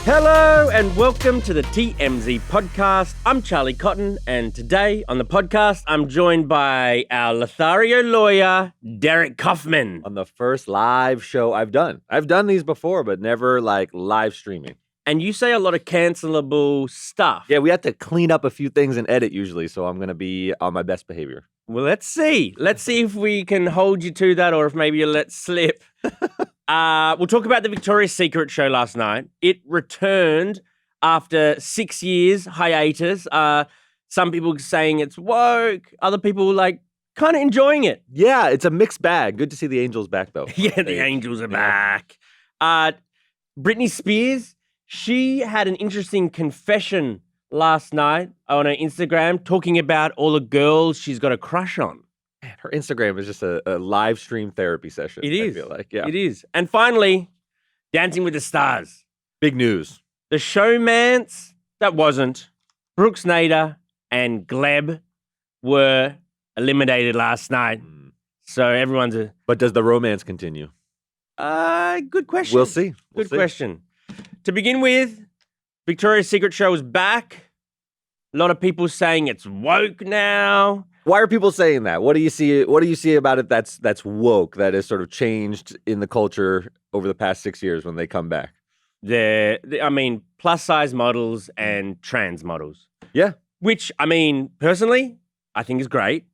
Hello and welcome to the TMZ podcast. I'm Charlie Cotton, and today on the podcast, I'm joined by our Lothario lawyer, Derek Kaufman. On the first live show I've done. I've done these before, but never like live streaming. And you say a lot of cancelable stuff. Yeah, we have to clean up a few things and edit usually, so I'm going to be on my best behavior. Well, let's see. Let's see if we can hold you to that or if maybe you let slip. We'll talk about the Victoria's Secret show last night. It returned after 6 years hiatus. Some people saying it's woke. Other people kind of enjoying it. Yeah, it's a mixed bag. Good to see the Angels back though. Yeah, the Angels are back. Britney Spears, she had an interesting confession last night on her Instagram talking about all the girls she's got a crush on. Man, her Instagram is just a live stream therapy session. It is. I feel like, yeah. It is. And finally, Dancing with the Stars. Big news. The showmance that wasn't, Brooks, Nader and Gleb were eliminated last night. So everyone's But does the romance continue? Good question. We'll see. Good question. To begin with, Victoria's Secret show is back. A lot of people saying it's woke now. Why are people saying that? What do you see? What do you see about it that's woke, that has sort of changed in the culture over the past 6 years when they come back? Plus size models and trans models. Yeah. Which, personally, I think is great.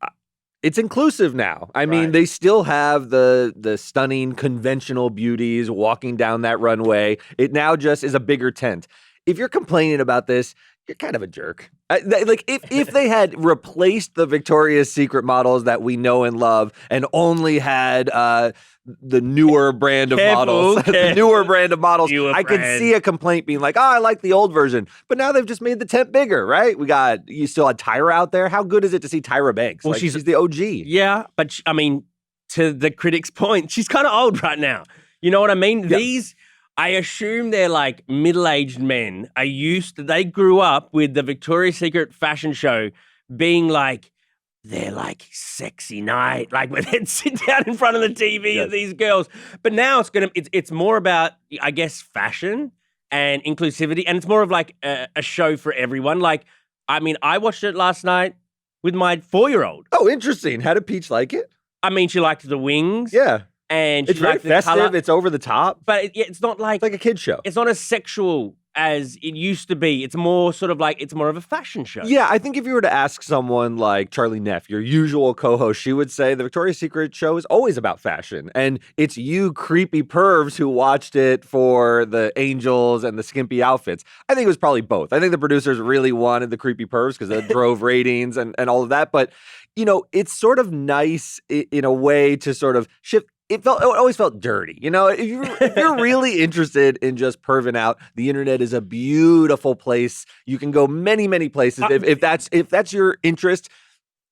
It's inclusive now. I mean, they still have the stunning conventional beauties walking down that runway. It now just is a bigger tent. If you're complaining about this, you're kind of a jerk. If they had replaced the Victoria's Secret models that we know and love and only had the newer brand of models, I could see a complaint being like, I like the old version. But now they've just made the tent bigger, right? You still had Tyra out there. How good is it to see Tyra Banks? Well, she's the OG. Yeah, but to the critics' point, she's kind of old right now. You know what I mean? Yeah. I assume they're like middle-aged men they grew up with the Victoria's Secret fashion show being like, they're like sexy night, like when they'd sit down in front of the TV of these girls. But now it's more about, I guess, fashion and inclusivity. And it's more of like a show for everyone. I watched it last night with my 4-year-old. Oh, interesting. How did Peach like it? She liked the wings. Yeah. And it's very festive. Color. It's over the top. But it's not like... It's like a kid's show. It's not as sexual as it used to be. It's more sort of it's more of a fashion show. Yeah, I think if you were to ask someone like Charlie Neff, your usual co-host, she would say the Victoria's Secret show is always about fashion. And it's you creepy pervs who watched it for the angels and the skimpy outfits. I think it was probably both. I think the producers really wanted the creepy pervs because it drove ratings and all of that. But, it's sort of nice in a way to sort of shift. It always felt dirty. If you're really interested in just perving out, the internet is a beautiful place. You can go many, many places. If that's your interest,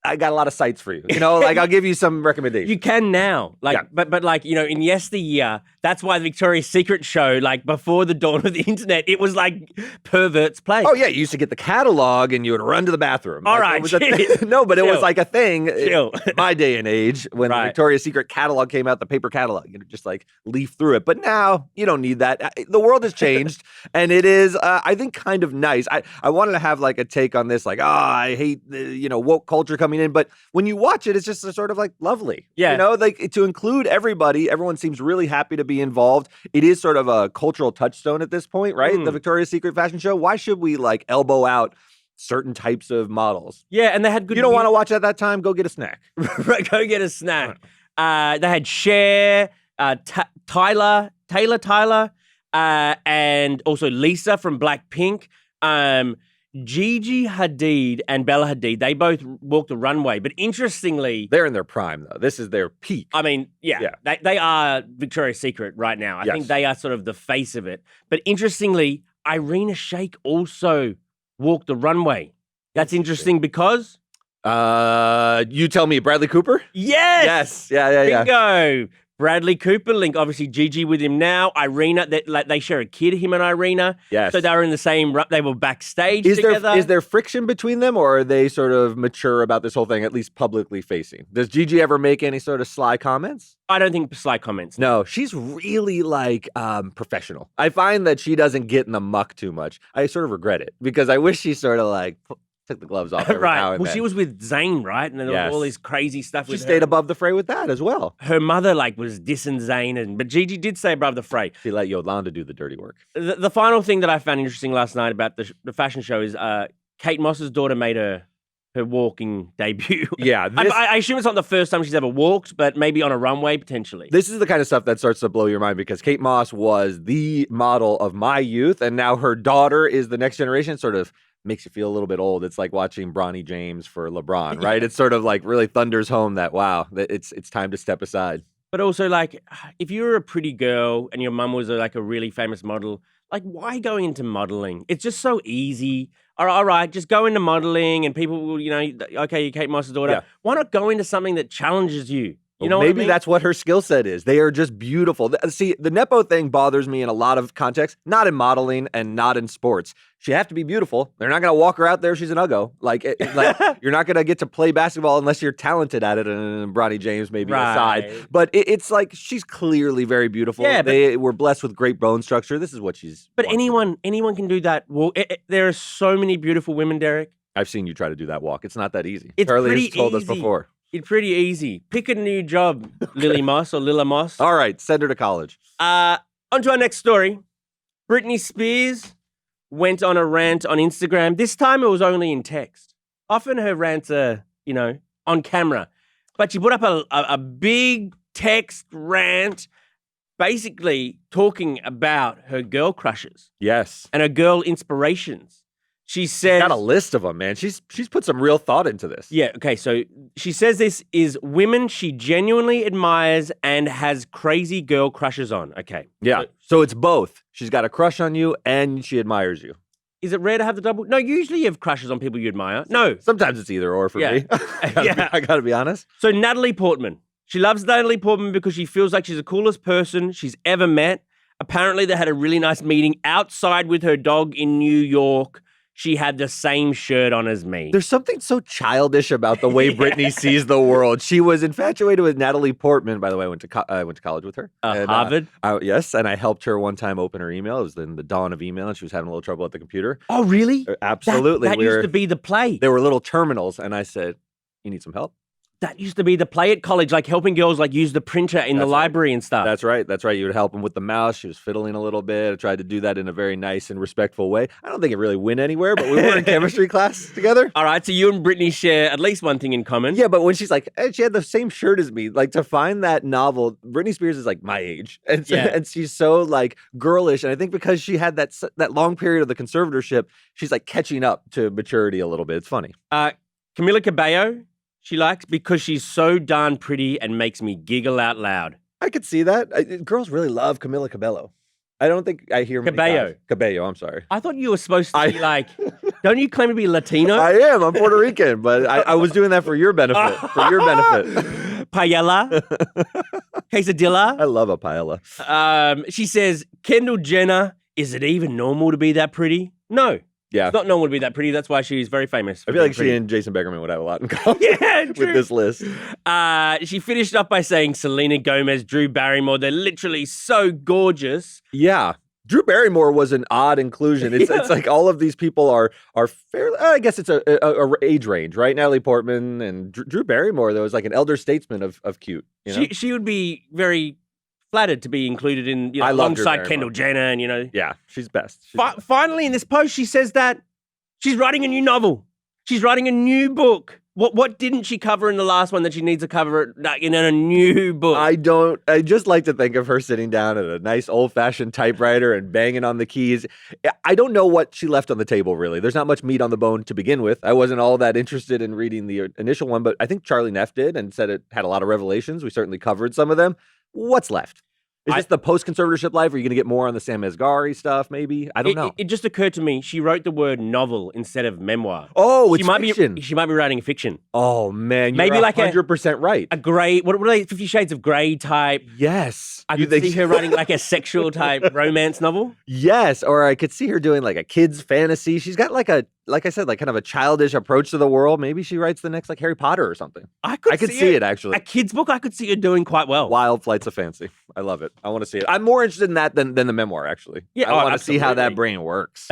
I got a lot of sites for you. I'll give you some recommendations. You can now. But in yesteryear, that's why the Victoria's Secret show, before the dawn of the internet, it was like perverts play. Oh, yeah. You used to get the catalog and you would run to the bathroom. All right. No, but it was like a thing Chill. in my day and age when the Victoria's Secret catalog came out, the paper catalog. You just leaf through it. But now you don't need that. The world has changed and it is, I think, kind of nice. I wanted to have a take on this, I hate the, woke culture coming in. But when you watch it, it's just sort of lovely. Yeah. To include everybody, everyone seems really happy to be involved. It is sort of a cultural touchstone at this point, right? The Victoria's Secret fashion show. Why should we elbow out certain types of models? Yeah, and they had good... You don't want to watch at that time? Go get a snack. Right, go get a snack. They had Cher, Taylor, and also Lisa from Blackpink. Gigi Hadid and Bella Hadid, they both walked the runway. But interestingly... They're in their prime, though. This is their peak. They are Victoria's Secret right now. I think they are sort of the face of it. But interestingly, Irina Shayk also walked the runway. That's interesting because... You tell me, Bradley Cooper? Yes! Yeah. Bingo! Bradley Cooper link, obviously Gigi with him now. Irina, they share a kid, him and Irina. Yes. So they were in the same, they were backstage Is together. Is there friction between them, or are they sort of mature about this whole thing, at least publicly facing? Does Gigi ever make any sort of sly comments? I don't think sly comments. No, she's really like professional. I find that she doesn't get in the muck too much. I sort of regret it because I wish she sort of like took the gloves off every now and Well, then. she was with Zayn, right? And there was all this crazy stuff with her. She stayed above the fray with that as well. Her mother was dissing Zayn, but Gigi did stay above the fray. She let Yolanda do the dirty work. The final thing that I found interesting last night about the fashion show is Kate Moss's daughter made her walking debut. Yeah. I assume it's not the first time she's ever walked, but maybe on a runway potentially. This is the kind of stuff that starts to blow your mind because Kate Moss was the model of my youth, and now her daughter is the next generation. Sort of makes you feel a little bit old. It's like watching Bronny James for LeBron, right? It's sort of like really thunders home that, wow, it's time to step aside. But also, like, if you were a pretty girl and your mum was like a really famous model, like, why go into modeling? It's just so easy. All right, just go into modeling and people will, okay, you're Kate Moss's daughter. Yeah. Why not go into something that challenges you? You know, maybe that's what her skill set is. They are just beautiful. See, the Nepo thing bothers me in a lot of contexts, not in modeling and not in sports. She have to be beautiful. They're not going to walk her out there. She's an uggo. Like you're not going to get to play basketball unless you're talented at it. And Bronny James maybe aside, but it's like she's clearly very beautiful. Yeah, they were blessed with great bone structure. This is what she's. But anyone can do that. Well, there are so many beautiful women, Derek. I've seen you try to do that walk. It's not that easy. It's Charlie has told us before. It's pretty easy. Pick a new job, Lily Moss or Lila Moss. All right, send her to college. On to our next story. Britney Spears went on a rant on Instagram. This time it was only in text. Often her rants are, on camera. But she put up a big text rant basically talking about her girl crushes. Yes. And her girl inspirations. She says... Got a list of them, man. She's put some real thought into this. Yeah, okay, so she says this is women she genuinely admires and has crazy girl crushes on. Okay. Yeah, so it's both. She's got a crush on you and she admires you. Is it rare to have the double? No, usually you have crushes on people you admire. No. Sometimes it's either or for me. I gotta be honest. So Natalie Portman. She loves Natalie Portman because she feels like she's the coolest person she's ever met. Apparently they had a really nice meeting outside with her dog in New York. She had the same shirt on as me. There's something so childish about the way Britney sees the world. She was infatuated with Natalie Portman. By the way, I went to college with her. Harvard? Yes, and I helped her one time open her email. It was in the dawn of email, and she was having a little trouble at the computer. Oh, really? Absolutely. That used to be the play. There were little terminals, and I said, you need some help? That used to be the play at college, like helping girls use the printer in the library and stuff. That's right. You would help them with the mouse. She was fiddling a little bit. I tried to do that in a very nice and respectful way. I don't think it really went anywhere, but we were in chemistry class together. All right, so you and Britney share at least one thing in common. Yeah, but when she's like, hey, she had the same shirt as me, like to find that novel, Britney Spears is like my age. And she's so like girlish. And I think because she had that long period of the conservatorship, she's like catching up to maturity a little bit. It's funny. Camila Cabello. She likes because she's so darn pretty and makes me giggle out loud. I could see that. Girls really love Camila Cabello. I don't think I hear Cabello, I'm sorry. I thought you were supposed to be like, don't you claim to be Latino? I am. I'm Puerto Rican, but I was doing that for your benefit. Paella? Quesadilla? I love a paella. She says, Kendall Jenner, is it even normal to be that pretty? No. Yeah. It's not normal to be that pretty. That's why she's very famous. I feel like she and Jason Beckerman would have a lot in common with this list. She finished up by saying Selena Gomez, Drew Barrymore, they're literally so gorgeous. Yeah. Drew Barrymore was an odd inclusion. It's like all of these people are fairly, I guess it's a age range, right? Natalie Portman and Drew Barrymore, though, is like an elder statesman of cute. You know? She would be very flattered to be included in alongside Kendall Jenner and Yeah, she's best. Finally, in this post, she says that she's writing a new novel. She's writing a new book. What didn't she cover in the last one that she needs to cover in a new book? I just like to think of her sitting down at a nice old-fashioned typewriter and banging on the keys. I don't know what she left on the table, really. There's not much meat on the bone to begin with. I wasn't all that interested in reading the initial one, but I think Charlie Neff did and said it had a lot of revelations. We certainly covered some of them. What's left? Is this the post-conservatorship life? Are you going to get more on the Sam Asghari stuff, maybe? I don't know. It just occurred to me, she wrote the word novel instead of memoir. Oh, she it's might fiction. She might be writing fiction. Oh, man, you're maybe like 100% right. A gray, what are they, 50 Shades of Grey type? Yes. I could see her writing like a sexual type romance novel. Yes, or I could see her doing like a kid's fantasy. She's got like I said, like kind of a childish approach to the world. Maybe she writes the next like Harry Potter or something. I could see it actually. A kid's book, I could see her doing quite well. Wild Flights of Fancy. I love it. I want to see it. I'm more interested in that than the memoir, actually. Yeah, I want to see how that brain works.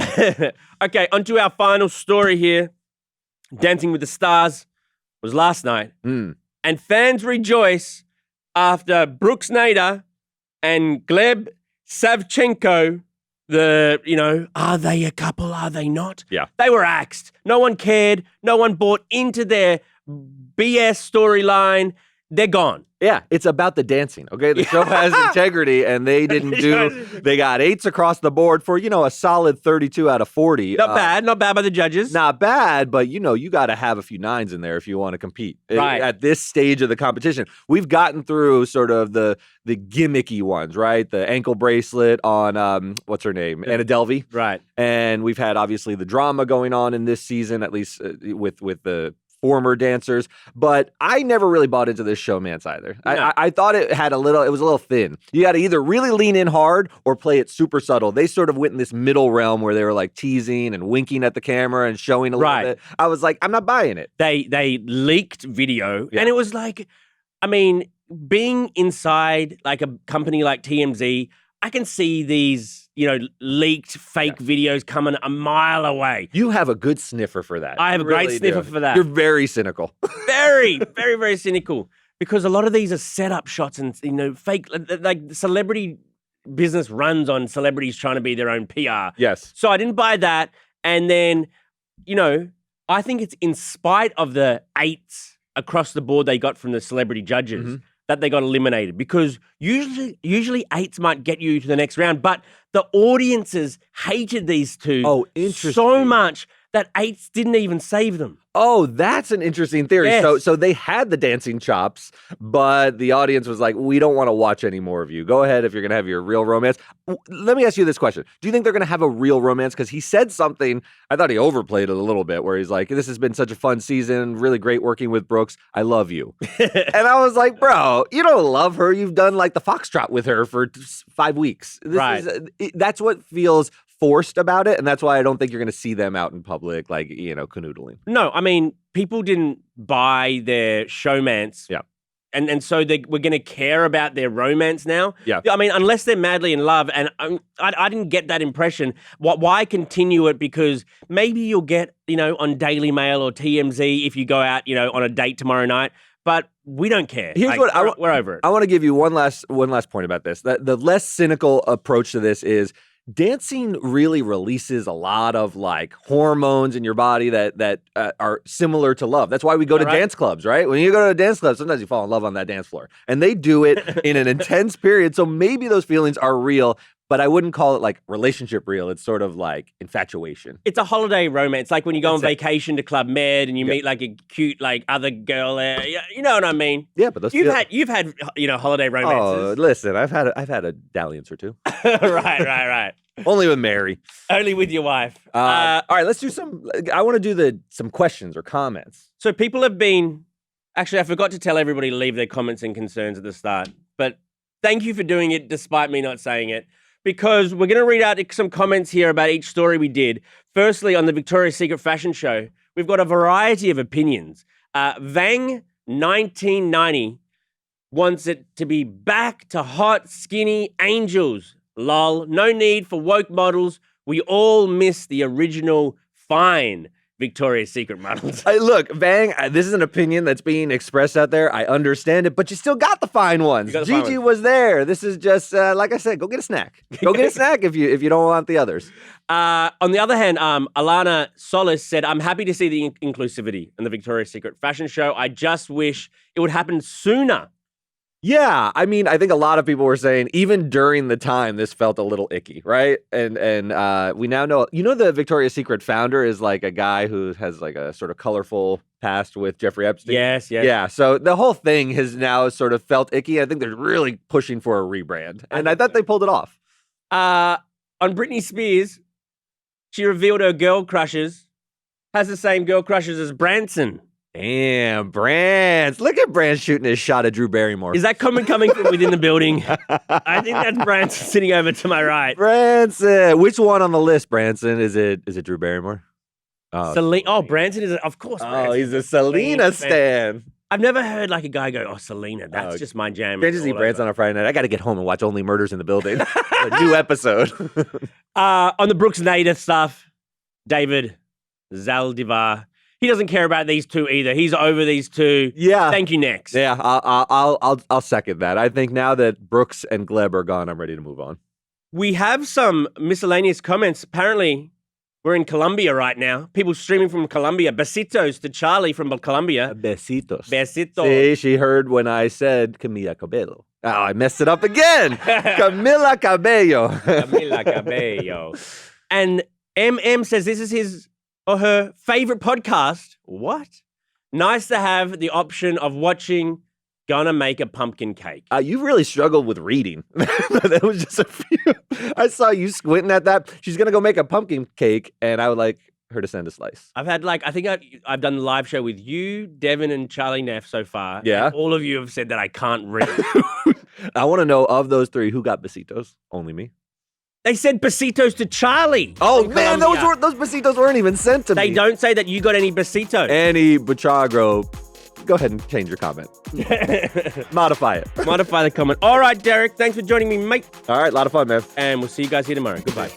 Okay, on to our final story here. Dancing with the Stars was last night. And fans rejoice after Brooks Nader and Gleb Savchenko, are they a couple? Are they not? Yeah. They were axed. No one cared. No one bought into their BS storyline. They're gone. Yeah, it's about the dancing, okay? The show has integrity, and they didn't they got 8s across the board for, a solid 32 out of 40. Not bad by the judges. Not bad, but, you got to have a few 9s in there if you want to compete. Right. At this stage of the competition. We've gotten through sort of the gimmicky ones, right? The ankle bracelet on, what's her name? Anna Delvey. Right. And we've had, obviously, the drama going on in this season, at least with the former dancers, but I never really bought into this showmance either. No. I thought it was a little thin. You got to either really lean in hard or play it super subtle. They sort of went in this middle realm where they were like teasing and winking at the camera and showing a little bit. I was like, I'm not buying it. They leaked video and it was like, being inside like a company like TMZ, I can see these, leaked fake videos coming a mile away. You have a good sniffer for that. I have a great sniffer for that. You're very cynical. Very, very, very cynical. Because a lot of these are setup shots and, fake, like celebrity business runs on celebrities trying to be their own PR. Yes. So I didn't buy that. And then, I think it's in spite of the 8s across the board they got from the celebrity judges that they got eliminated, because usually 8s might get you to the next round, but the audiences hated these two so much that 8s didn't even save them. Oh, that's an interesting theory. Yes. So they had the dancing chops, but the audience was like, we don't want to watch any more of you. Go ahead if you're going to have your real romance. Let me ask you this question. Do you think they're going to have a real romance? Because he said something, I thought he overplayed it a little bit, where he's like, this has been such a fun season, really great working with Brooks. I love you. And I was like, bro, you don't love her. You've done like the foxtrot with her for 5 weeks. That's what feels forced about it, and that's why I don't think you're going to see them out in public, like, canoodling. No, people didn't buy their showmance. Yeah. And so we're going to care about their romance now. Yeah. Unless they're madly in love, and I didn't get that impression. Why continue it? Because maybe you'll get, on Daily Mail or TMZ if you go out, on a date tomorrow night. But we don't care. Here's we're over it. I want to give you one last point about this. The less cynical approach to this is, dancing really releases a lot of like hormones in your body that are similar to love. That's why we go to dance clubs, right? When you go to a dance club, sometimes you fall in love on that dance floor. And they do it in an intense period. So maybe those feelings are real, but I wouldn't call it like relationship real. It's sort of like infatuation. It's a holiday romance. Like when you go on vacation to Club Med and you meet like a cute like other girl there. You know what I mean? Yeah, but you've had holiday romances. Oh, listen, I've had a dalliance or two. Right. Only with Mary. Only with your wife. All right, let's do I want to do some questions or comments. So people have been, actually I forgot to tell everybody to leave their comments and concerns at the start, but thank you for doing it despite me not saying it, because we're going to read out some comments here about each story we did. Firstly, on the Victoria's Secret fashion show, we've got a variety of opinions. Vang1990 wants it to be back to hot, skinny angels. Lol, no need for woke models. We all miss the original fine Victoria's Secret models. Look, Vang, this is an opinion that's being expressed out there. I understand it, but you still got the fine ones. Gigi was there. This is just, like I said, go get a snack. Go get a snack if you don't want the others. On the other hand, Alana Solis said, I'm happy to see the inclusivity in the Victoria's Secret fashion show. I just wish it would happen sooner. Yeah, I mean, I think a lot of people were saying even during the time this felt a little icky, right? And we now know, the Victoria's Secret founder is like a guy who has like a sort of colorful past with Jeffrey Epstein. Yes. Yeah, so the whole thing has now sort of felt icky. I think they're really pushing for a rebrand, and I thought they pulled it off. On Britney Spears, she revealed her girl crushes, has the same girl crushes as Branson. Damn, Brance. Look at Brance shooting his shot at Drew Barrymore. Is that comment coming from within the building? I think that's Branson sitting over to my right. Branson. Which one on the list, Branson? Is it Drew Barrymore? Branson is, of course. Oh, he's a Selena stan. I've never heard like a guy go, "Oh, Selena, that's just my jam." Can't just eat Branson on a Friday night. I got to get home and watch Only Murders in the Building. A new episode. On the Brooks Nader stuff, David Zaldivar. He doesn't care about these two either. He's over these two. Yeah. Thank you, next. Yeah, I'll second that. I think now that Brooks and Gleb are gone, I'm ready to move on. We have some miscellaneous comments. Apparently, we're in Colombia right now. People streaming from Colombia. Besitos to Charlie from Colombia. Besitos. Besitos. See, she heard when I said Camila Cabello. Oh, I messed it up again. Camila Cabello. Camila Cabello. And MM says this is his or her favorite podcast. What? Nice to have the option of watching Gonna Make a Pumpkin Cake. You really struggled with reading. That was just a few. I saw you squinting at that. She's going to go make a pumpkin cake, and I would like her to send a slice. I've had I think I've done the live show with you, Devin, and Charlie Neff so far. Yeah. And all of you have said that I can't read. I want to know, of those three, who got besitos? Only me. They said besitos to Charlie. Oh, man, those besitos weren't even sent to me. They don't say that you got any besitos. Annie Buchagro, go ahead and change your comment. Modify it. Modify the comment. All right, Derek, thanks for joining me, mate. All right, a lot of fun, man. And we'll see you guys here tomorrow. Goodbye.